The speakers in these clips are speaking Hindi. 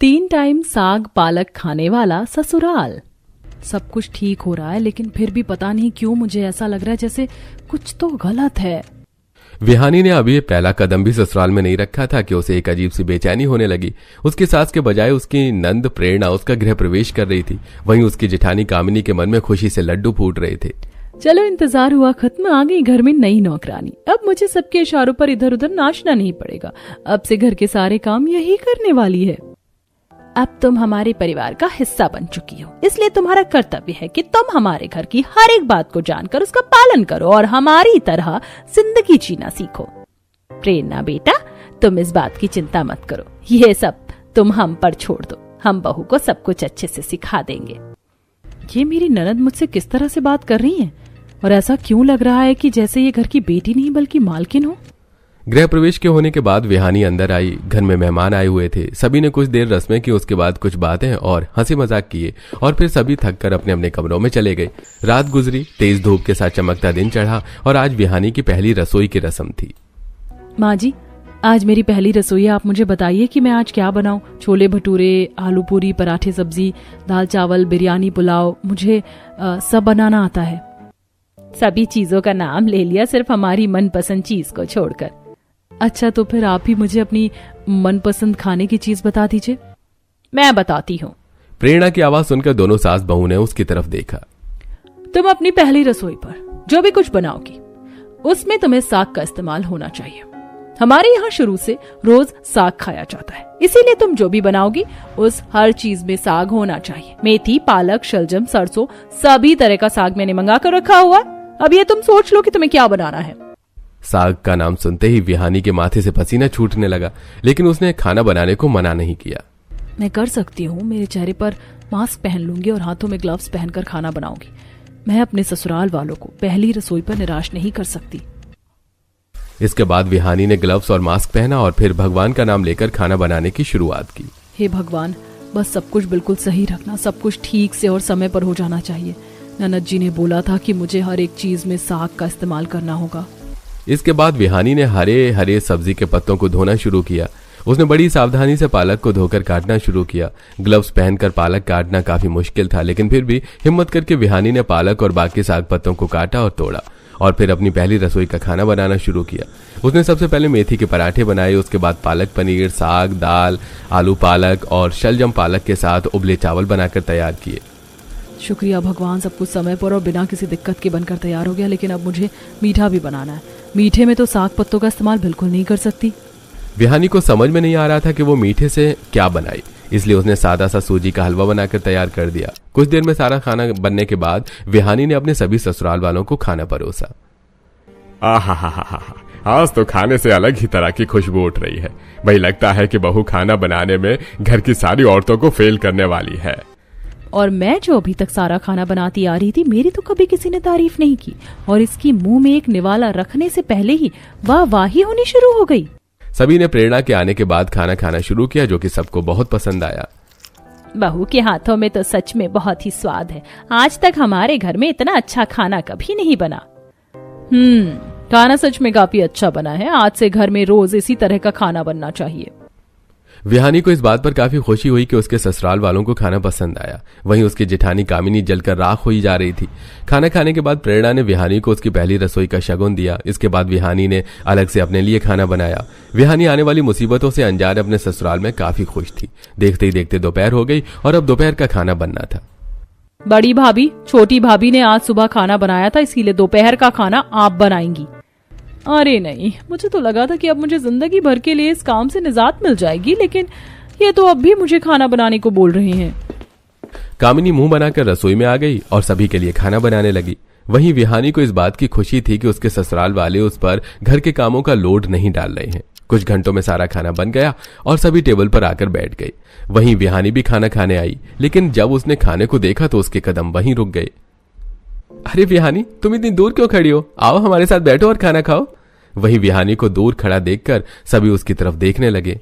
3 टाइम साग पालक खाने वाला ससुराल। सब कुछ ठीक हो रहा है, लेकिन फिर भी पता नहीं क्यों मुझे ऐसा लग रहा है जैसे कुछ तो गलत है। विहानी ने अभी पहला कदम भी ससुराल में नहीं रखा था कि उसे एक अजीब सी बेचैनी होने लगी। उसकी सास के बजाय उसकी नंद प्रेरणा उसका गृह प्रवेश कर रही थी। वहीं उसकी जेठानी कामिनी के मन में खुशी से लड्डू फूट रहे थे। चलो, इंतजार हुआ खत्म, आ गई घर में नई नौकरानी। अब मुझे सबके इशारों पर इधर उधर नाचना नहीं पड़ेगा। अब से घर के सारे काम यही करने वाली है। अब तुम हमारे परिवार का हिस्सा बन चुकी हो, इसलिए तुम्हारा कर्तव्य है कि तुम हमारे घर की हर एक बात को जानकर उसका पालन करो और हमारी तरह जिंदगी जीना सीखो। प्रेरणा बेटा, तुम इस बात की चिंता मत करो, ये सब तुम हम पर छोड़ दो। हम बहू को सब कुछ अच्छे से सिखा देंगे। ये मेरी ननद मुझसे किस तरह से बात कर रही है, और ऐसा क्यों लग रहा है कि जैसे ये घर की बेटी नहीं बल्कि मालकिन हो। गृह प्रवेश के होने के बाद विहानी अंदर आई। घर में मेहमान आए हुए थे। सभी ने कुछ देर रस्में की, उसके बाद कुछ बातें और हंसी मजाक किए और फिर सभी थक कर अपने अपने कमरों में चले गए। रात गुजरी, तेज धूप के साथ चमकता दिन चढ़ा और आज विहानी की पहली रसोई की रस्म थी। माँ जी, आज मेरी पहली रसोई है। आप मुझे बताइए कि मैं आज क्या बनाऊं। छोले भटूरे, आलू पूरी, पराठे सब्जी, दाल चावल, बिरयानी, पुलाव, मुझे सब बनाना आता है। सभी चीजों का नाम ले लिया, सिर्फ हमारी मनपसंद चीज को छोड़कर। अच्छा, तो फिर आप ही मुझे अपनी मनपसंद खाने की चीज बता दीजिए। मैं बताती हूँ। प्रेरणा की आवाज सुनकर दोनों सास बहू ने उसकी तरफ देखा। तुम अपनी पहली रसोई पर जो भी कुछ बनाओगी उसमें तुम्हें साग का इस्तेमाल होना चाहिए। हमारे यहाँ शुरू से रोज साग खाया जाता है, इसीलिए तुम जो भी बनाओगी उस हर चीज में साग होना चाहिए। मेथी, पालक, शलजम, सरसों, सभी तरह का साग मैंने मंगा कर रखा हुआ। अब ये तुम सोच लो कि तुम्हें क्या बनाना है। साग का नाम सुनते ही विहानी के माथे से पसीना छूटने लगा, लेकिन उसने खाना बनाने को मना नहीं किया। मैं कर सकती हूँ, मेरे चेहरे पर मास्क पहन लूंगी और हाथों में ग्लव्स पहनकर खाना बनाऊंगी। मैं अपने ससुराल वालों को पहली रसोई पर निराश नहीं कर सकती। इसके बाद विहानी ने ग्लव्स और मास्क पहना और फिर भगवान का नाम लेकर खाना बनाने की शुरुआत की। हे भगवान, बस सब कुछ बिल्कुल सही रखना, सब कुछ ठीक से और समय पर हो जाना चाहिए। ननद जी ने बोला था कि मुझे हर एक चीज में साग का इस्तेमाल करना होगा। इसके बाद विहानी ने हरे हरे सब्जी के पत्तों को धोना शुरू किया। उसने बड़ी सावधानी से पालक को धोकर काटना शुरू किया। ग्लव्स पहनकर पालक काटना काफी मुश्किल था, लेकिन फिर भी हिम्मत करके विहानी ने पालक और बाकी साग पत्तों को काटा और तोड़ा और फिर अपनी पहली रसोई का खाना बनाना शुरू किया। उसने सबसे पहले मेथी के पराठे बनाए, उसके बाद पालक पनीर, साग, दाल, आलू पालक और शलजम पालक के साथ उबले चावल बनाकर तैयार किए। शुक्रिया भगवान, सब कुछ समय पर और बिना किसी दिक्कत के बनकर तैयार हो गया। लेकिन अब मुझे मीठा भी बनाना है। मीठे में तो साग पत्तों का इस्तेमाल बिल्कुल नहीं कर सकती। विहानी को समझ में नहीं आ रहा था कि वो मीठे से क्या बनाए, इसलिए उसने सादा सा सूजी का हलवा बनाकर तैयार कर दिया। कुछ देर में सारा खाना बनने के बाद विहानी ने अपने सभी ससुराल वालों को खाना परोसा। आहा, आज तो खाने से अलग ही तरह की खुशबू उठ रही है। वही लगता है कि बहू खाना बनाने में घर की सारी औरतों को फेल करने वाली है। और मैं जो अभी तक सारा खाना बनाती आ रही थी, मेरी तो कभी किसी ने तारीफ नहीं की, और इसकी मुंह में एक निवाला रखने से पहले ही वाह होनी शुरू हो गई। सभी ने प्रेरणा के आने के बाद खाना खाना शुरू किया, जो कि सबको बहुत पसंद आया। बहू के हाथों में तो सच में बहुत ही स्वाद है। आज तक हमारे घर में इतना अच्छा खाना कभी नहीं बना। खाना सच में काफी अच्छा बना है। आज से घर में रोज इसी तरह का खाना बनना चाहिए। विहानी को इस बात पर काफी खुशी हुई कि उसके ससुराल वालों को खाना पसंद आया। वहीं उसकी जेठानी कामिनी जलकर राख हुई जा रही थी। खाना खाने के बाद प्रेरणा ने विहानी को उसकी पहली रसोई का शगुन दिया। इसके बाद विहानी ने अलग से अपने लिए खाना बनाया। विहानी आने वाली मुसीबतों से अनजान अपने ससुराल में काफी खुश थी। देखते ही देखते दोपहर हो गई और अब दोपहर का खाना बनना था। बड़ी भाभी, छोटी भाभी ने आज सुबह खाना बनाया था, इसीलिए दोपहर का खाना आप बनाएंगी। अरे नहीं, मुझे तो लगा था कि अब मुझे जिंदगी भर के लिए इस काम से निजात मिल जाएगी, लेकिन ये तो अब भी मुझे खाना बनाने को बोल रहे हैं। कामिनी मुंह बनाकर रसोई में आ गई और सभी के लिए खाना बनाने लगी। वहीं विहानी को इस बात की खुशी थी कि उसके ससुराल वाले उस पर घर के कामों का लोड नहीं डाल रहे हैं। कुछ घंटों में सारा खाना बन गया और सभी टेबल पर आकर बैठ गए। वहीं विहानी भी खाना खाने आई, लेकिन जब उसने खाने को देखा तो उसके कदम वहीं रुक गए। अरे विहानी, तुम इतनी दूर क्यों खड़ी हो? आओ हमारे साथ बैठो और खाना खाओ। वहीं विहानी को दूर खड़ा देखकर सभी उसकी तरफ देखने लगे।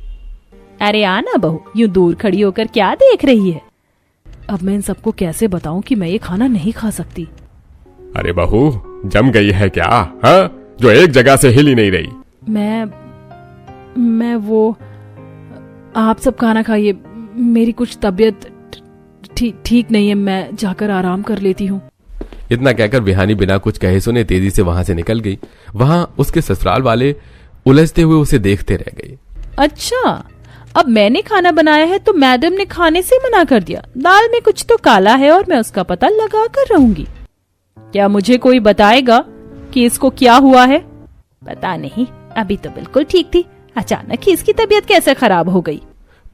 अरे आना बहू, यूं दूर खड़ी होकर क्या देख रही है? अब मैं इन सबको कैसे बताऊं कि मैं ये खाना नहीं खा सकती? अरे बहू, जम गई है क्या? हाँ, जो एक जगह से हिल ही नहीं रही। मैं वो, आप सब खाना खाइए, मेरी कुछ तबीयत ठीक नहीं है, मैं जाकर आराम कर लेती हूँ। इतना कहकर विहानी बिना कुछ कहे सुने तेजी से वहां से निकल गई। वहां उसके ससुराल वाले उलझते हुए उसे देखते रह गए। अच्छा, अब मैंने खाना बनाया है तो मैडम ने खाने से मना कर दिया। दाल में कुछ तो काला है और मैं उसका पता लगा कर रहूंगी। क्या मुझे कोई बताएगा कि इसको क्या हुआ है? पता नहीं, अभी तो बिल्कुल ठीक थी, अचानक ही इसकी तबीयत कैसे खराब हो गई।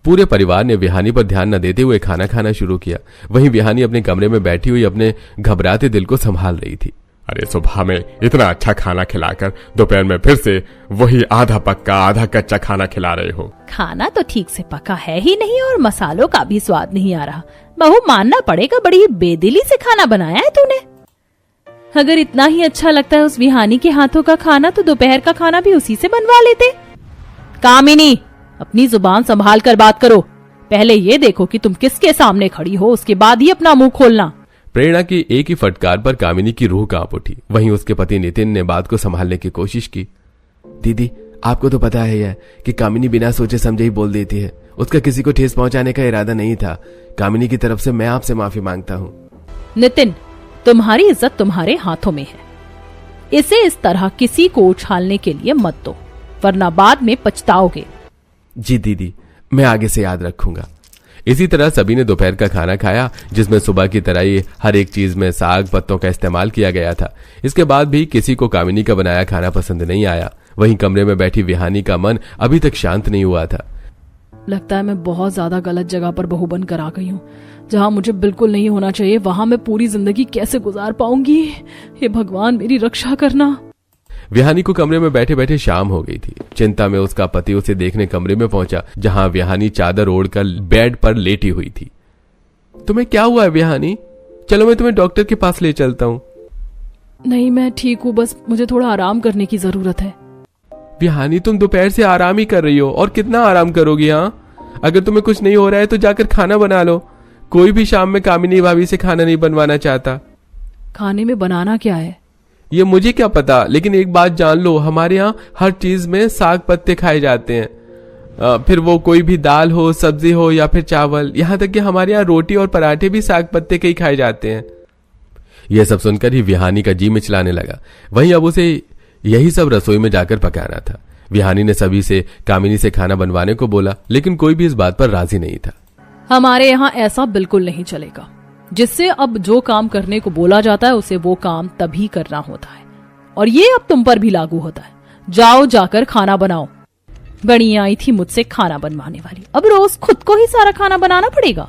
पूरे परिवार ने विहानी पर ध्यान न देते हुए खाना खाना शुरू किया। वहीं विहानी अपने कमरे में बैठी हुई अपने घबराते दिल को संभाल रही थी। अरे सुबह में इतना अच्छा खाना खिलाकर दोपहर में फिर से वही आधा पक्का आधा कच्चा खाना खिला रहे हो। खाना तो ठीक से पका है ही नहीं और मसालों का भी स्वाद नहीं आ रहा। बहू, मानना पड़ेगा, बड़ी ही बेदिली से खाना बनाया है तूने। अगर इतना ही अच्छा लगता है उस विहानी के हाथों का खाना तो दोपहर का खाना भी उसी से बनवा लेते। कामिनी, अपनी जुबान संभाल कर बात करो। पहले ये देखो कि तुम किसके सामने खड़ी हो, उसके बाद ही अपना मुंह खोलना। प्रेरणा की एक ही फटकार पर कामिनी की रूह कांप उठी। वहीं उसके पति नितिन ने बात को संभालने की कोशिश की। दीदी, आपको तो पता है कि कामिनी बिना सोचे समझे ही बोल देती है। उसका किसी को ठेस पहुंचाने का इरादा नहीं था। कामिनी की तरफ से मैं आपसे माफी मांगता हूँ। नितिन, तुम्हारी इज्जत तुम्हारे हाथों में है। इसे इस तरह किसी को उछालने के लिए मत दो, वरना बाद में पछताओगे। जी दीदी, मैं आगे से याद रखूंगा। इसी तरह सभी ने दोपहर का खाना खाया, जिसमें सुबह की तरह ही हर एक चीज में साग पत्तों का इस्तेमाल किया गया था। इसके बाद भी किसी को कामिनी का बनाया खाना पसंद नहीं आया। वहीं कमरे में बैठी विहानी का मन अभी तक शांत नहीं हुआ था। लगता है मैं बहुत ज्यादा गलत जगह पर बहू बनकर आ गई हूँ, जहाँ मुझे बिल्कुल नहीं होना चाहिए। वहां मैं पूरी जिंदगी कैसे गुजार पाऊंगी? हे भगवान, मेरी रक्षा करना। विहानी को कमरे में बैठे बैठे शाम हो गई थी। चिंता में उसका पति उसे देखने कमरे में पहुंचा, जहां विहानी चादर ओढ़कर बेड पर लेटी हुई थी। तुम्हें क्या हुआ है विहानी? चलो मैं तुम्हें डॉक्टर के पास ले चलता हूँ। नहीं, मैं ठीक हूँ, बस मुझे थोड़ा आराम करने की जरूरत है। विहानी, तुम दोपहर से आराम ही कर रही हो और कितना आराम करोगी? हाँ, अगर तुम्हें कुछ नहीं हो रहा है तो जाकर खाना बना लो। कोई भी शाम में कामिनी भाभी से खाना नहीं बनवाना चाहता। खाने में बनाना क्या है? ये मुझे क्या पता, लेकिन एक बात जान लो, हमारे यहाँ हर चीज में साग पत्ते खाए जाते हैं। फिर वो कोई भी दाल हो, सब्जी हो या फिर चावल। यहाँ तक कि हमारे यहाँ रोटी और पराठे भी साग पत्ते के ही खाए जाते हैं। यह सब सुनकर ही विहानी का जी मिचलाने लगा। वहीं अब उसे यही सब रसोई में जाकर पकाना था। विहानी ने सभी से कामिनी से खाना बनवाने को बोला, लेकिन कोई भी इस बात पर राजी नहीं था। हमारे यहाँ ऐसा बिल्कुल नहीं चलेगा। जिससे अब जो काम करने को बोला जाता है उसे वो काम तभी करना होता है, और ये अब तुम पर भी लागू होता है। जाओ, जाकर खाना बनाओ। बड़ी आई थी मुझसे खाना बनवाने वाली, अब रोज खुद को ही सारा खाना बनाना पड़ेगा।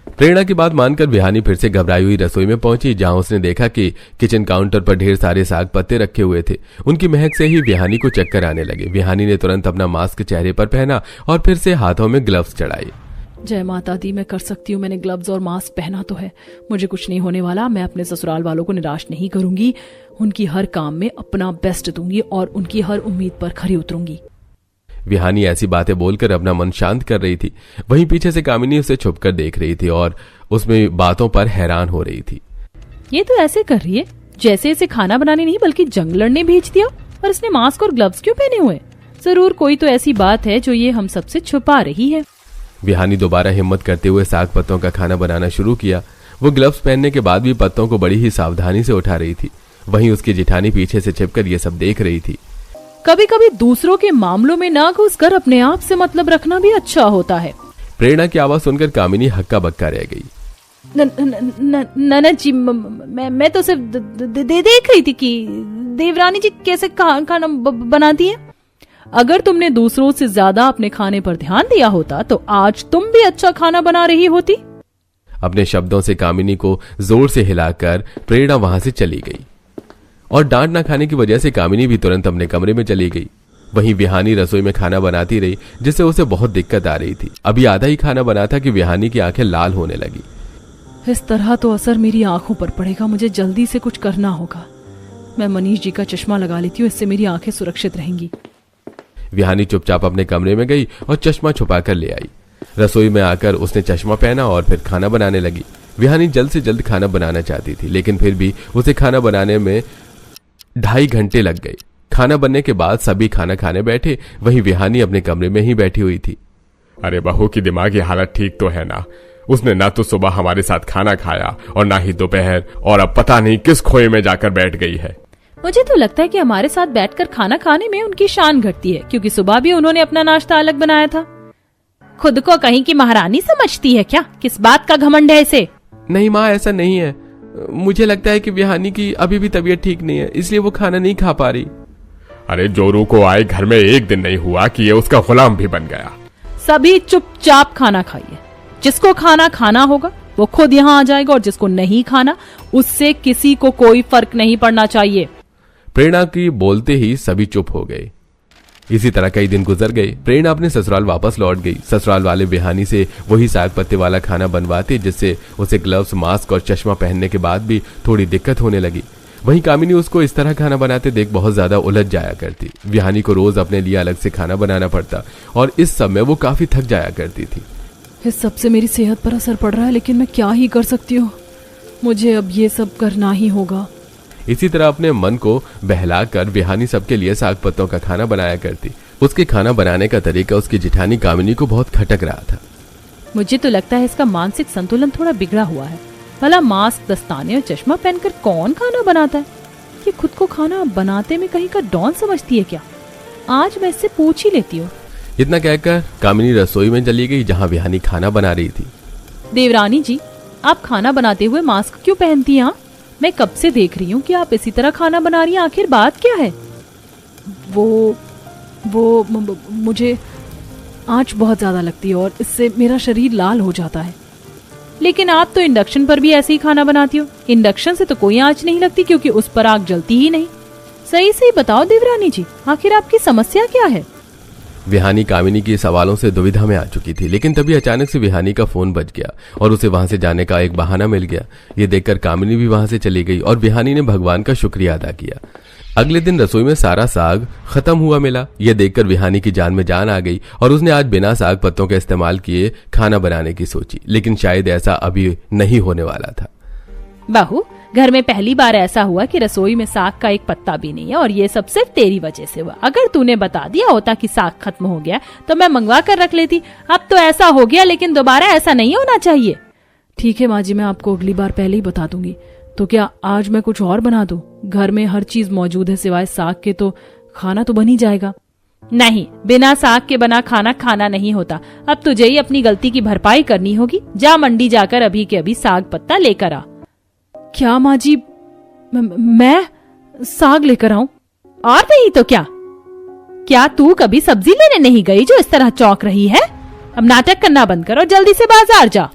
प्रेरणा की बात मानकर विहानी फिर से घबराई हुई रसोई में पहुंची, जहां उसने देखा कि किचन काउंटर पर ढेर सारे साग पत्ते रखे हुए थे। उनकी महक से ही विहानी को चक्कर आने लगे। विहानी ने तुरंत अपना मास्क चेहरे पर पहना और फिर से हाथों में ग्लव्स चढ़ाए। जय माता दी, मैं कर सकती हूँ। मैंने ग्लव्स और मास्क पहना तो है, मुझे कुछ नहीं होने वाला। मैं अपने ससुराल वालों को निराश नहीं करूंगी। उनकी हर काम में अपना बेस्ट दूंगी और उनकी हर उम्मीद पर खरी उतरूंगी। विहानी ऐसी बातें बोलकर अपना मन शांत कर रही थी। वहीं पीछे से कामिनी उसे छुपकर देख रही थी और उसमें बातों पर हैरान हो रही थी। ये तो ऐसे कर रही है जैसे इसे खाना बनाने नहीं बल्कि जंग लड़ने भेज दिया, और इसने मास्क और ग्लव्स क्यों पहने हुए? जरूर कोई तो ऐसी बात है जो ये हम सबसे छुपा रही है। विहानी दोबारा हिम्मत करते हुए साग पत्तों का खाना बनाना शुरू किया। वो ग्लव्स पहनने के बाद भी पत्तों को बड़ी ही सावधानी से उठा रही थी। वहीं उसकी जेठानी पीछे से छिपकर ये सब देख रही थी। कभी कभी दूसरों के मामलों में ना घुसकर अपने आप से मतलब रखना भी अच्छा होता है। प्रेरणा की आवाज सुनकर कामिनी हक्का बक्का रह गई। नन्ना जी, मैं तो सिर्फ देख रही थी कि देवरानी जी कैसे खाना बनाती है। अगर तुमने दूसरों से ज्यादा अपने खाने पर ध्यान दिया होता तो आज तुम भी अच्छा खाना बना रही होती। अपने शब्दों से कामिनी को जोर से हिलाकर प्रेरणा वहां से चली गई और डांट न खाने की वजह से कामिनी भी तुरंत अपने कमरे में चली गई। वहीं विहानी रसोई में खाना बनाती रही, जिससे उसे बहुत दिक्कत आ रही थी। अभी आधा ही खाना बना था कि विहानी की आंखें लाल होने लगी। इस तरह तो असर मेरी आंखों पर पड़ेगा। मुझे जल्दी से कुछ करना होगा। मैं मनीष जी का चश्मा लगा लेती हूँ, इससे मेरी आंखें सुरक्षित रहेंगी। विहानी चुपचाप अपने कमरे में गई और चश्मा छुपा कर ले आई। रसोई में आकर उसने चश्मा पहना और फिर खाना बनाने लगी। विहानी जल्द से जल्द खाना बनाना चाहती थी, लेकिन फिर भी उसे खाना बनाने में 2.5 घंटे लग गए। खाना बनने के बाद सभी खाना खाने बैठे, वहीं विहानी अपने कमरे में ही बैठी हुई थी। अरे बहू की दिमागी हालत ठीक तो है ना? उसने ना तो सुबह हमारे साथ खाना खाया और ना ही दोपहर, और अब पता नहीं किस खोए में जाकर बैठ गई है। मुझे तो लगता है कि हमारे साथ बैठकर खाना खाने में उनकी शान घटती है, क्योंकि सुबह भी उन्होंने अपना नाश्ता अलग बनाया था। खुद को कहीं की महारानी समझती है क्या? किस बात का घमंड है इसे? नहीं माँ, ऐसा नहीं है। मुझे लगता है कि विहानी की अभी भी तबीयत ठीक नहीं है, इसलिए वो खाना नहीं खा पा रही। अरे जोरू को आए घर में एक दिन नहीं हुआ कि ये उसका गुलाम भी बन गया। सभी चुपचाप खाना खाइए। जिसको खाना खाना होगा वो खुद यहाँ आ जाएगा, और जिसको नहीं खाना उससे किसी को कोई फर्क नहीं पड़ना चाहिए। प्रेरणा की बोलते ही सभी चुप हो गए। इसी तरह कई दिन गुजर गए। प्रेरणा अपने ससुराल वापस लौट गई। ससुराल वाले विहानी से वही साग पत्ते वाला खाना बनवाते, जिससे उसे ग्लव्स, मास्क और चश्मा पहनने के बाद भी थोड़ी दिक्कत होने लगी। वहीं कामिनी उसको इस तरह खाना बनाते देख बहुत ज्यादा उलझ जाया करती। विहानी को रोज अपने लिए अलग से खाना बनाना पड़ता और इस सब में वो काफी थक जाया करती थी। इस सब से मेरी सेहत पर असर पड़ रहा है, लेकिन मैं क्या ही कर सकती हूँ। मुझे अब ये सब करना ही होगा। इसी तरह अपने मन को बहलाकर विहानी सबके लिए साग पत्तों का खाना बनाया करती। उसके खाना बनाने का तरीका उसकी जिठानी कामिनी को बहुत खटक रहा था। मुझे तो लगता है इसका मानसिक संतुलन थोड़ा बिगड़ा हुआ है। भला मास्क, दस्ताने और चश्मा पहनकर कौन खाना बनाता है? ये खुद को खाना बनाते में कहीं का डॉन समझती है क्या? आज मैं इससे पूछ ही लेती हूँ। इतना कहकर कामिनी रसोई में चली गई, जहाँ विहानी खाना बना रही थी। देवरानी जी, आप खाना बनाते हुए मास्क क्यों पहनती हैं? मैं कब से देख रही हूँ कि आप इसी तरह खाना बना रही हैं। आखिर बात क्या है? मुझे आंच बहुत ज्यादा लगती है और इससे मेरा शरीर लाल हो जाता है। लेकिन आप तो इंडक्शन पर भी ऐसे ही खाना बनाती हो। इंडक्शन से तो कोई आंच नहीं लगती, क्योंकि उस पर आग जलती ही नहीं। सही सही बताओ देवरानी जी, आखिर आपकी समस्या क्या है? विहानी कामिनी के सवालों से दुविधा में आ चुकी थी, लेकिन तभी अचानक से विहानी का फोन बज गया और उसे वहां से जाने का एक बहाना मिल गया। ये देखकर कामिनी भी वहां से चली गई और विहानी ने भगवान का शुक्रिया अदा किया। अगले दिन रसोई में सारा साग खत्म हुआ मिला। यह देखकर विहानी की जान में जान आ गई और उसने आज बिना साग पत्तों के इस्तेमाल किए खाना बनाने की सोची, लेकिन शायद ऐसा अभी नहीं होने वाला था। बहू, घर में पहली बार ऐसा हुआ कि रसोई में साग का एक पत्ता भी नहीं है, और ये सब सिर्फ तेरी वजह से हुआ। अगर तूने बता दिया होता कि साग खत्म हो गया तो मैं मंगवा कर रख लेती। अब तो ऐसा हो गया, लेकिन दोबारा ऐसा नहीं होना चाहिए। ठीक है माँ जी, मैं आपको अगली बार पहले ही बता दूंगी। तो क्या आज मैं कुछ और बना दूं? घर में हर चीज मौजूद है सिवाय साग के, तो खाना तो बन ही जाएगा। नहीं, बिना साग के बना खाना खाना नहीं होता। अब तुझे ही अपनी गलती की भरपाई करनी होगी। जा मंडी जाकर अभी के अभी साग पत्ता लेकर आ। क्या माँ जी, मैं साग लेकर आऊं? और नहीं तो क्या तू कभी सब्जी लेने नहीं गई जो इस तरह चौंक रही है? अब नाटक करना बंद कर और जल्दी से बाजार जा।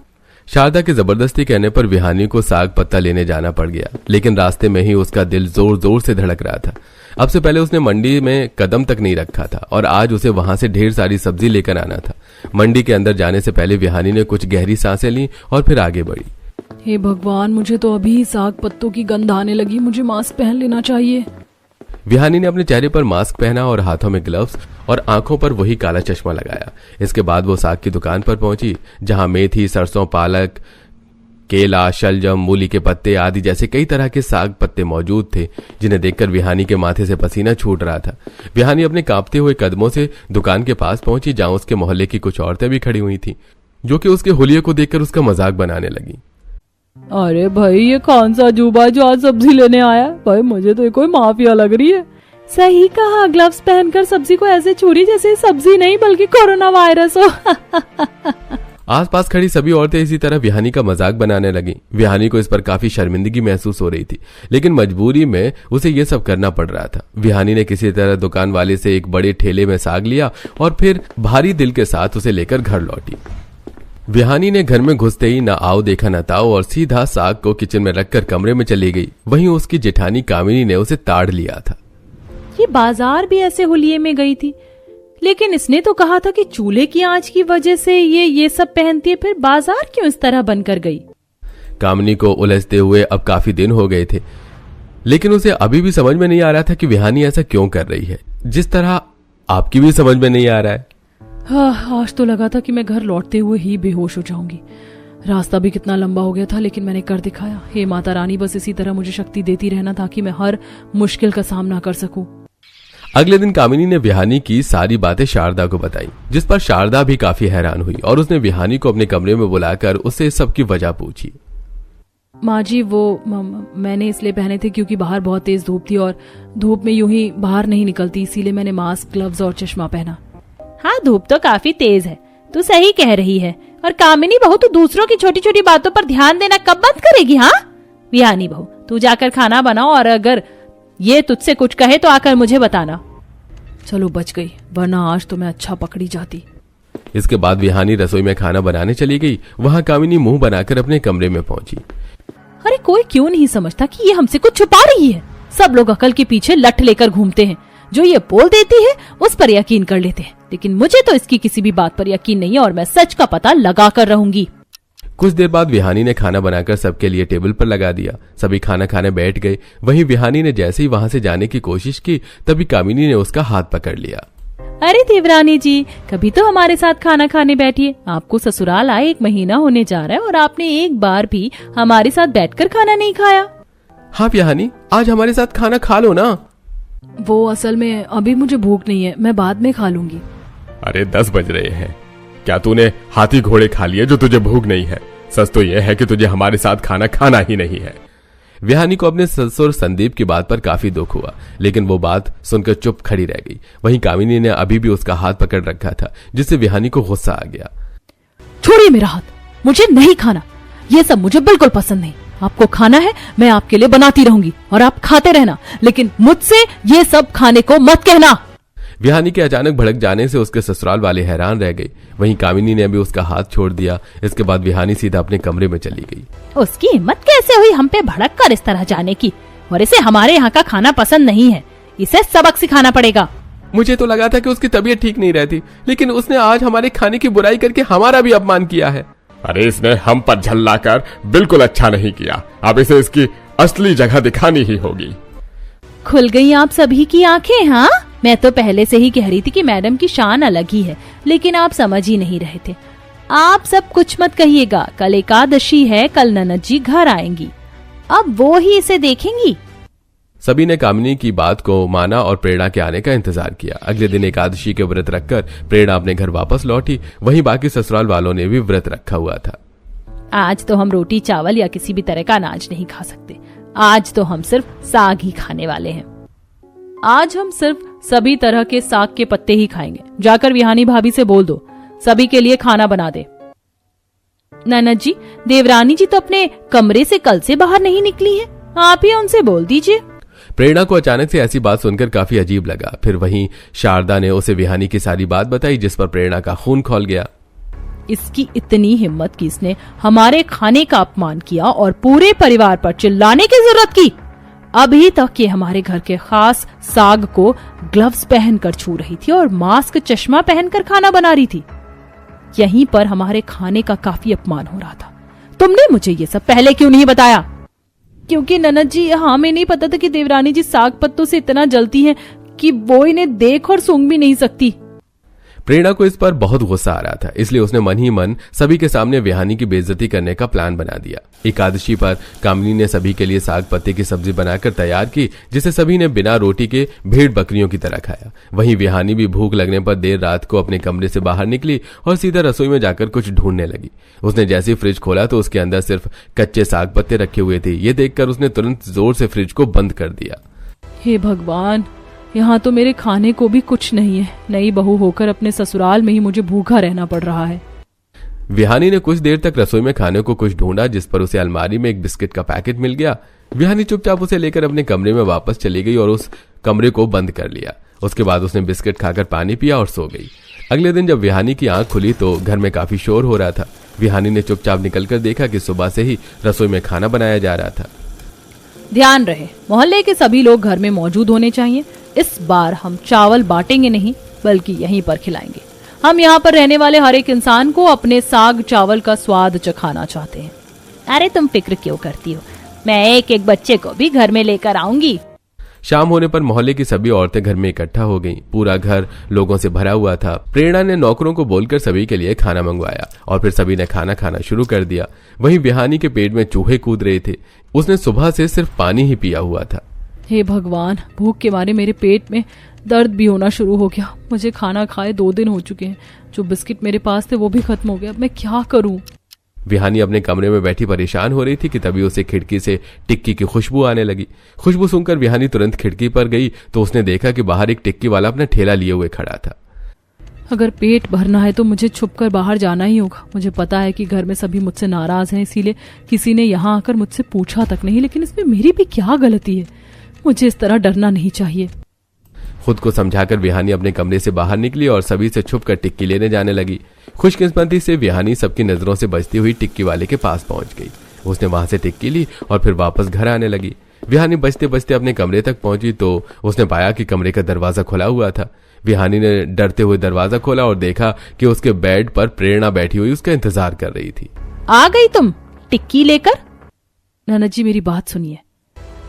शारदा के जबरदस्ती कहने पर विहानी को साग पत्ता लेने जाना पड़ गया, लेकिन रास्ते में ही उसका दिल जोर जोर से धड़क रहा था। अब से पहले उसने मंडी में कदम तक नहीं रखा था और आज उसे वहां से ढेर सारी सब्जी लेकर आना था। मंडी के अंदर जाने से पहले विहानी ने कुछ गहरी सांसें ली और फिर आगे बढ़ी। हे भगवान, मुझे तो अभी साग पत्तों की गंध आने लगी। मुझे मास्क पहन लेना चाहिए। विहानी ने अपने चेहरे पर मास्क पहना और हाथों में ग्लव्स और आंखों पर वही काला चश्मा लगाया। इसके बाद वो साग की दुकान पर पहुंची, जहां मेथी, सरसों, पालक, केला, शलजम, मूली के पत्ते आदि जैसे कई तरह के साग पत्ते मौजूद थे, जिन्हें देखकर विहानी के माथे से पसीना छूट रहा था। विहानी अपने कांपते हुए कदमों से दुकान के पास पहुंची, जहां उसके मोहल्ले की कुछ औरतें भी खड़ी हुई थीं, जो कि उसके हुलिये को देखकर उसका मजाक बनाने लगी। अरे भाई, ये कौन सा जुबा जो आज सब्जी लेने आया? भाई मुझे तो कोई माफिया लग रही है। सही कहा, ग्लव्स पहनकर सब्जी को ऐसे छुरी जैसे सब्जी नहीं बल्कि कोरोना वायरस हो। आसपास खड़ी सभी औरतें इसी तरह विहानी का मजाक बनाने लगी। विहानी को इस पर काफी शर्मिंदगी महसूस हो रही थी, लेकिन मजबूरी में उसे ये सब करना पड़ रहा था। विहानी ने किसी तरह दुकान वाले से एक बड़े ठेले में साग लिया और फिर भारी दिल के साथ उसे लेकर घर लौटी। विहानी ने घर में घुसते ही न आओ देखा न ताओ और सीधा साग को किचन में रखकर कमरे में चली गई। वहीं उसकी जेठानी कामिनी ने उसे ताड़ लिया था। ये बाजार भी ऐसे हुलिये में गई थी, लेकिन इसने तो कहा था कि चूल्हे की आंच की वजह से ये सब पहनती है, फिर बाजार क्यों इस तरह बनकर गई? कामिनी को उलझते हुए अब काफी दिन हो गए थे, लेकिन उसे अभी भी समझ में नहीं आ रहा था कि विहानी ऐसा क्यों कर रही है, जिस तरह आपकी भी समझ में नहीं आ रहा है। हाँ, आज तो लगा था कि मैं घर लौटते हुए ही बेहोश हो जाऊंगी। रास्ता भी कितना लंबा हो गया था, लेकिन मैंने कर दिखाया। हे माता रानी, बस इसी तरह मुझे शक्ति देती रहना ताकि मैं हर मुश्किल का सामना कर सकूं। अगले दिन कामिनी ने विहानी की सारी बातें शारदा को बताई, जिस पर शारदा भी काफी हैरान हुई और उसने विहानी को अपने कमरे में बुलाकर उससे सबकी वजह पूछी। माँ जी, वो मैंने इसलिए पहने थे क्योंकि बाहर बहुत तेज धूप थी और धूप में यूं ही बाहर नहीं निकलती, इसीलिए मैंने मास्क, ग्लव्स और चश्मा पहना। हाँ, धूप तो काफी तेज है, तू सही कह रही है। और कामिनी बहू, तू दूसरों की छोटी छोटी बातों पर ध्यान देना कब बंद करेगी? हाँ विहानी बहू, तू जाकर खाना बनाओ और अगर ये तुझसे कुछ कहे तो आकर मुझे बताना। चलो बच गई, वरना आज तो मैं अच्छा पकड़ी जाती। इसके बाद विहानी रसोई में खाना बनाने चली गई। वहां कामिनी मुंह बनाकर अपने कमरे में पहुंची। अरे कोई क्यों नहीं समझता कि ये हमसे कुछ छुपा रही है? सब लोग अकल के पीछे लठ लेकर घूमते हैं, जो ये बोल देती है उस पर यकीन कर लेते हैं, लेकिन मुझे तो इसकी किसी भी बात पर यकीन नहीं है और मैं सच का पता लगा कर रहूंगी। कुछ देर बाद विहानी ने खाना बनाकर सबके लिए टेबल पर लगा दिया। सभी खाना खाने बैठ गए। वहीं विहानी ने जैसे ही वहां से जाने की कोशिश की, तभी कामिनी ने उसका हाथ पकड़ लिया। अरे देवरानी जी, कभी तो हमारे साथ खाना खाने बैठिए। आपको ससुराल आए 1 महीना होने जा रहा है और आपने एक बार भी हमारे साथ बैठकर खाना नहीं खाया। हाँ विहानी, आज हमारे साथ खाना खा लो ना। वो असल में अभी मुझे भूख नहीं है, मैं बाद में खा लूंगी। अरे 10 बज रहे हैं, क्या तूने हाथी घोड़े खा लिए जो तुझे भूख नहीं है? सच तो यह है कि तुझे हमारे साथ खाना खाना ही नहीं है। विहानी को अपने ससुर संदीप की बात पर काफी दुख हुआ, लेकिन वो बात सुनकर चुप खड़ी रह गई। वहीं कामिनी ने अभी भी उसका हाथ पकड़ रखा था, जिससे विहानी को गुस्सा आ गया। छोड़िए मेरा हाथ, मुझे नहीं खाना, ये सब मुझे बिल्कुल पसंद नहीं। आपको खाना है, मैं आपके लिए बनाती रहूंगी और आप खाते रहना, लेकिन मुझसे ये सब खाने को मत कहना। विहानी के अचानक भड़क जाने से उसके ससुराल वाले हैरान रह गए। वहीं कामिनी ने भी उसका हाथ छोड़ दिया। इसके बाद विहानी सीधा अपने कमरे में चली गई। उसकी हिम्मत कैसे हुई हम पे भड़क कर इस तरह जाने की? और इसे हमारे यहाँ का खाना पसंद नहीं है, इसे सबक सिखाना पड़ेगा। मुझे तो लगा था कि उसकी तबीयत ठीक नहीं रहती, लेकिन उसने आज हमारे खाने की बुराई करके हमारा भी अपमान किया है। अरे इसने हम पर झल्लाकर बिल्कुल अच्छा नहीं किया। अब इसे इसकी असली जगह दिखानी ही होगी। खुल गई आप सभी की आंखें। हाँ, मैं तो पहले से ही कह रही थी कि मैडम की शान अलग ही है, लेकिन आप समझ ही नहीं रहे थे। आप सब कुछ मत कहिएगा, कल एकादशी है, कल ननद जी घर आएंगी, अब वो ही इसे देखेंगी। सभी ने कामिनी की बात को माना और प्रेरणा के आने का इंतजार किया। अगले दिन एकादशी के व्रत रखकर प्रेरणा अपने घर वापस लौटी। वहीं बाकी ससुराल वालों ने भी व्रत रखा हुआ था। आज तो हम रोटी चावल या किसी भी तरह का अनाज नहीं खा सकते। आज तो हम सिर्फ साग ही खाने वाले हैं। आज हम सिर्फ सभी तरह के साग के पत्ते ही खाएंगे। जाकर विहानी भाभी से बोल दो, सभी के लिए खाना बना दे। ननद जी, देवरानी जी तो अपने कमरे से कल से बाहर नहीं निकली है, आप ही उनसे बोल दीजिए। प्रेरणा को अचानक से ऐसी बात सुनकर काफी अजीब लगा। फिर वहीं शारदा ने उसे विहानी की सारी बात बताई, जिस पर प्रेरणा का खून खौल गया। इसकी इतनी हिम्मत कि इसने हमारे खाने का अपमान किया और पूरे परिवार पर चिल्लाने की जरूरत की। अभी तक ये हमारे घर के खास साग को ग्लव्स पहनकर छू रही थी और मास्क चश्मा पहनकर खाना बना रही थी। यहीं पर हमारे खाने का काफी अपमान हो रहा था। तुमने मुझे ये सब पहले क्यों नहीं बताया? क्योंकि ननद जी, हमें नहीं पता था कि देवरानी जी साग पत्तों से इतना जलती हैं कि वो इन्हें देख और सूंघ भी नहीं सकती। प्रेरणा को इस पर बहुत गुस्सा आ रहा था, इसलिए उसने मन ही मन सभी के सामने विहानी की बेइज्जती करने का प्लान बना दिया। एकादशी पर कामिनी ने सभी के लिए साग पत्ते की सब्जी बनाकर तैयार की, जिसे सभी ने बिना रोटी के भेड़ बकरियों की तरह खाया। वहीं विहानी भी भूख लगने पर देर रात को अपने कमरे से बाहर निकली और सीधा रसोई में जाकर कुछ ढूंढने लगी। उसने जैसे ही फ्रिज खोला तो उसके अंदर सिर्फ कच्चे साग पत्ते रखे हुए थे। ये देखकर उसने तुरंत जोर से फ्रिज को बंद कर दिया। हे भगवान, यहाँ तो मेरे खाने को भी कुछ नहीं है। नई बहू होकर अपने ससुराल में ही मुझे भूखा रहना पड़ रहा है। विहानी ने कुछ देर तक रसोई में खाने को कुछ ढूंढा, जिस पर उसे अलमारी में एक बिस्किट का पैकेट मिल गया। विहानी चुपचाप उसे लेकर अपने कमरे में वापस चली गई और उस कमरे को बंद कर लिया। उसके बाद उसने बिस्किट खाकर पानी पिया और सो गई। अगले दिन जब विहानी की आंख खुली तो घर में काफी शोर हो रहा था। विहानी ने चुपचाप निकलकर देखा कि सुबह से ही रसोई में खाना बनाया जा रहा था। ध्यान रहे, मोहल्ले के सभी लोग घर में मौजूद होने चाहिए। इस बार हम चावल बांटेंगे नहीं, बल्कि यहीं पर खिलाएंगे। हम यहाँ पर रहने वाले हर एक इंसान को अपने साग चावल का स्वाद चखाना चाहते हैं। अरे तुम फिक्र क्यों करती हो, मैं एक एक बच्चे को भी घर में लेकर आऊंगी। शाम होने पर मोहल्ले की सभी औरतें घर में इकट्ठा हो गईं। पूरा घर लोगों से भरा हुआ था। प्रेरणा ने नौकरों को बोलकर सभी के लिए खाना मंगवाया और फिर सभी ने खाना खाना शुरू कर दिया। वहीं विहानी के पेट में चूहे कूद रहे थे। उसने सुबह से सिर्फ पानी ही पिया हुआ था। हे भगवान, भूख के मारे मेरे पेट में दर्द भी होना शुरू हो गया। मुझे खाना खाए 2 दिन हो चुके हैं। जो बिस्किट मेरे पास थे वो भी खत्म हो गया। मैं क्या करूं? विहानी अपने कमरे में बैठी परेशान हो रही थी कि तभी उसे खिड़की से टिक्की की खुशबू आने लगी। खुशबू सुनकर विहानी तुरंत खिड़की पर गई तो उसने देखा कि बाहर एक टिक्की वाला अपना ठेला लिए हुए खड़ा था। अगर पेट भरना है तो मुझे छुपकर बाहर जाना ही होगा। मुझे पता है कि घर में सभी मुझसे नाराज हैं, इसीलिए किसी ने यहाँ आकर मुझसे पूछा तक नहीं, लेकिन इसमें मेरी भी क्या गलती है? मुझे इस तरह डरना नहीं चाहिए। खुद को समझाकर विहानी अपने कमरे से बाहर निकली और सभी से छुपकर टिक्की लेने जाने लगी। खुशकिस्मती से विहानी सबकी नजरों से बचती हुई टिक्की वाले के पास पहुंच गई। उसने वहां से टिक्की ली और फिर वापस घर आने लगी। विहानी बचते बचते अपने कमरे तक पहुंची तो उसने पाया कि कमरे का दरवाजा खुला हुआ था। विहानी ने डरते हुए दरवाजा खोला और देखा कि उसके बेड पर प्रेरणा बैठी हुई उसका इंतजार कर रही थी। आ गई तुम टिक्की लेकर? ननद जी मेरी बात सुनिए।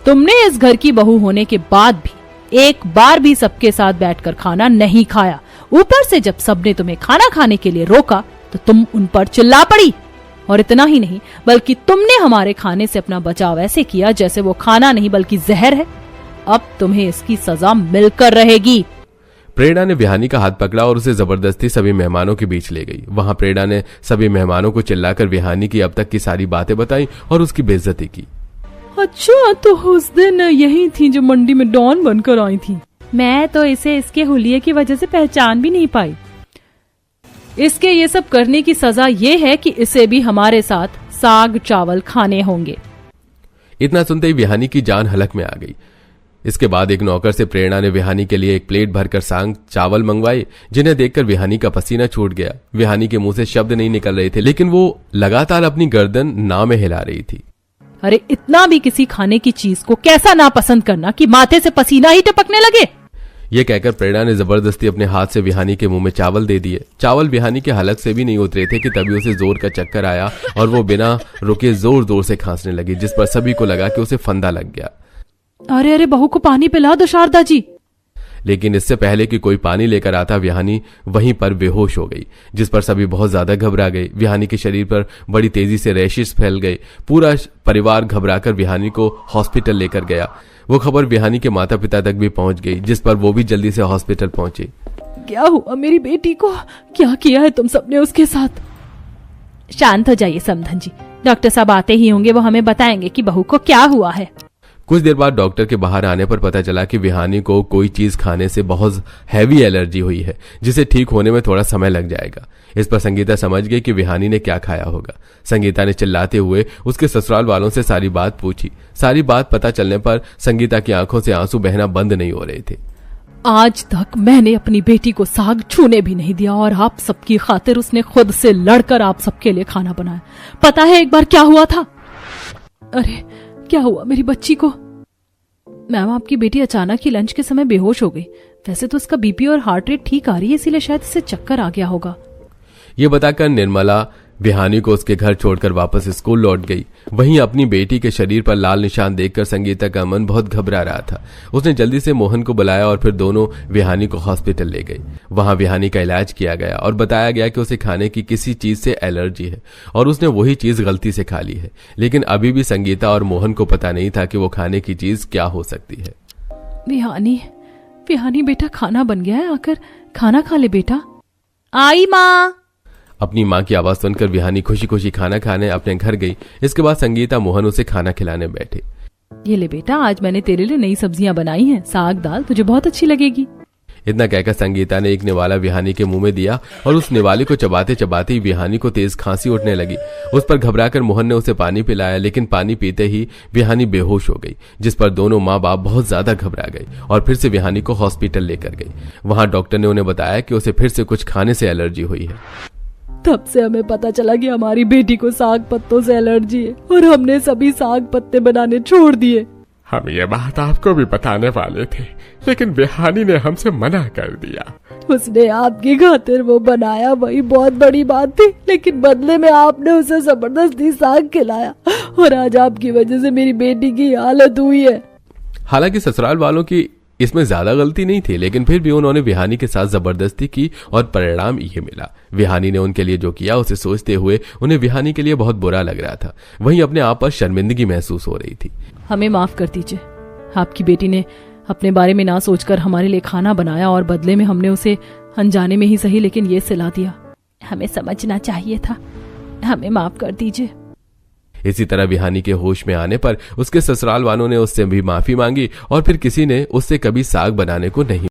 तुमने इस घर की बहू होने के बाद भी एक बार भी सबके साथ बैठकर खाना नहीं खाया। ऊपर से जब सबने तुम्हें खाना खाने के लिए रोका तो तुम उन पर चिल्ला पड़ी। और इतना ही नहीं बल्कि तुमने हमारे खाने से अपना बचाव ऐसे किया जैसे वो खाना नहीं बल्कि जहर है। अब तुम्हें इसकी सजा मिलकर रहेगी। प्रेरणा ने विहानी का हाथ पकड़ा और उसे जबरदस्ती सभी मेहमानों के बीच ले गई। वहां प्रेरणा ने सभी मेहमानों को चिल्लाकर विहानी की अब तक की सारी बातें बताई और उसकी बेइज्जती की। अच्छा, तो उस दिन यही थी जो मंडी में डॉन बनकर आई थी। मैं तो इसे इसके हुलिये की वजह से पहचान भी नहीं पाई। इसके ये सब करने की सजा ये है कि इसे भी हमारे साथ साग चावल खाने होंगे। इतना सुनते ही विहानी की जान हलक में आ गई। इसके बाद एक नौकर से प्रेरणा ने विहानी के लिए एक प्लेट भरकर साग चावल मंगवाए, जिन्हें देखकर विहानी का पसीना छूट गया। विहानी के मुंह से शब्द नहीं निकल रहे थे, लेकिन वो लगातार अपनी गर्दन ना में हिला रही थी। अरे इतना भी किसी खाने की चीज को कैसा नापसंद करना कि माथे से पसीना ही टपकने लगे। ये कहकर प्रेरणा ने जबरदस्ती अपने हाथ से विहानी के मुंह में चावल दे दिए। चावल विहानी के हलक से भी नहीं उतरे थे कि तभी उसे जोर का चक्कर आया और वो बिना रुके जोर जोर से खांसने लगी, जिस पर सभी को लगा कि उसे फंदा लग गया। अरे अरे बहू को पानी पिला दो शारदा जी। लेकिन इससे पहले कि कोई पानी लेकर आता विहानी वहीं पर बेहोश हो गई, जिस पर सभी बहुत ज्यादा घबरा गए। विहानी के शरीर पर बड़ी तेजी से रैशेस फैल गए। पूरा परिवार घबराकर विहानी को हॉस्पिटल लेकर गया। वो खबर विहानी के माता पिता तक भी पहुंच गई, जिस पर वो भी जल्दी से हॉस्पिटल पहुंचे। क्या हुआ मेरी बेटी को? क्या किया है तुम सबने उसके साथ? शांत हो जाइए समधन जी, डॉक्टर साहब आते ही होंगे, वो हमें बताएंगे कि बहू को क्या हुआ है। कुछ देर बाद डॉक्टर के बाहर आने पर पता चला कि विहानी को कोई चीज खाने से बहुत हैवी एलर्जी हुई है, जिसे ठीक होने में थोड़ा समय लग जाएगा। इस पर संगीता समझ गई कि विहानी ने क्या खाया होगा। संगीता ने चिल्लाते हुए उसके ससुराल वालों से सारी बात पूछी। सारी बात पता चलने पर संगीता की आंखों से आंसू बहना बंद नहीं हो रहे थे। आज तक मैंने अपनी बेटी को साग छूने भी नहीं दिया और आप सबकी खातिर उसने खुद से लड़कर आप सबके लिए खाना बनाया। पता है एक बार क्या हुआ था? अरे क्या हुआ मेरी बच्ची को? मैम आपकी बेटी अचानक ही लंच के समय बेहोश हो गई। वैसे तो उसका बीपी और हार्ट रेट ठीक आ रही है, इसीलिए शायद इसे चक्कर आ गया होगा। ये बताकर निर्मला विहानी को उसके घर छोड़कर वापस स्कूल लौट गई। वहीं अपनी बेटी के शरीर पर लाल निशान देखकर संगीता का मन बहुत घबरा रहा था। उसने जल्दी से मोहन को बुलाया और फिर दोनों विहानी को हॉस्पिटल ले गए। वहां विहानी का इलाज किया गया और बताया गया कि उसे खाने की किसी चीज से एलर्जी है और उसने वही चीज गलती से खा ली है। लेकिन अभी भी संगीता और मोहन को पता नहीं था कि वो खाने की चीज क्या हो सकती है। विहानी बेटा खाना बन गया है, आकर खाना खा ले बेटा। आई माँ। अपनी माँ की आवाज सुनकर विहानी खुशी खुशी खाना खाने अपने घर गई। इसके बाद संगीता मोहन उसे खाना खिलाने बैठे। ये ले बेटा, आज मैंने तेरे लिए नई सब्जियां बनाई हैं, साग दाल, तुझे बहुत अच्छी लगेगी। इतना कहकर संगीता ने एक निवाला विहानी के मुंह में दिया और उस निवाले को चबाते चबाते ही विहानी को तेज खांसी उठने लगी। उस पर घबराकर मोहन ने उसे पानी पिलाया, लेकिन पानी पीते ही विहानी बेहोश हो गई, जिस पर दोनों माँ बाप बहुत ज्यादा घबरा गए और फिर से विहानी को हॉस्पिटल लेकर गई। वहां डॉक्टर ने उन्हें बताया कि उसे फिर से कुछ खाने से एलर्जी हुई है। तब से हमें पता चला कि हमारी बेटी को साग पत्तों से एलर्जी है और हमने सभी साग पत्ते बनाने छोड़ दिए। हम ये बात आपको भी बताने वाले थे, लेकिन विहानी ने हमसे मना कर दिया। उसने आपकी खातिर वो बनाया, वही बहुत बड़ी बात थी, लेकिन बदले में आपने उसे जबरदस्ती साग खिलाया और आज आपकी वजह से मेरी बेटी की हालत हुई है। हालांकि ससुराल वालों की इसमें ज्यादा गलती नहीं थी, लेकिन फिर भी उन्होंने विहानी के साथ जबरदस्ती की और परिणाम ये मिला। विहानी ने उनके लिए जो किया उसे सोचते हुए उन्हें विहानी के लिए बहुत बुरा लग रहा था। वहीं अपने आप पर शर्मिंदगी महसूस हो रही थी। हमें माफ कर दीजिए, आपकी बेटी ने अपने बारे में ना सोचकर हमारे लिए खाना बनाया और बदले में हमने उसे अनजाने में ही सही लेकिन ये सिला दिया। हमें समझना चाहिए था, हमें माफ कर दीजिए। इसी तरह विहानी के होश में आने पर उसके ससुराल वालों ने उससे भी माफी मांगी और फिर किसी ने उससे कभी साग बनाने को नहीं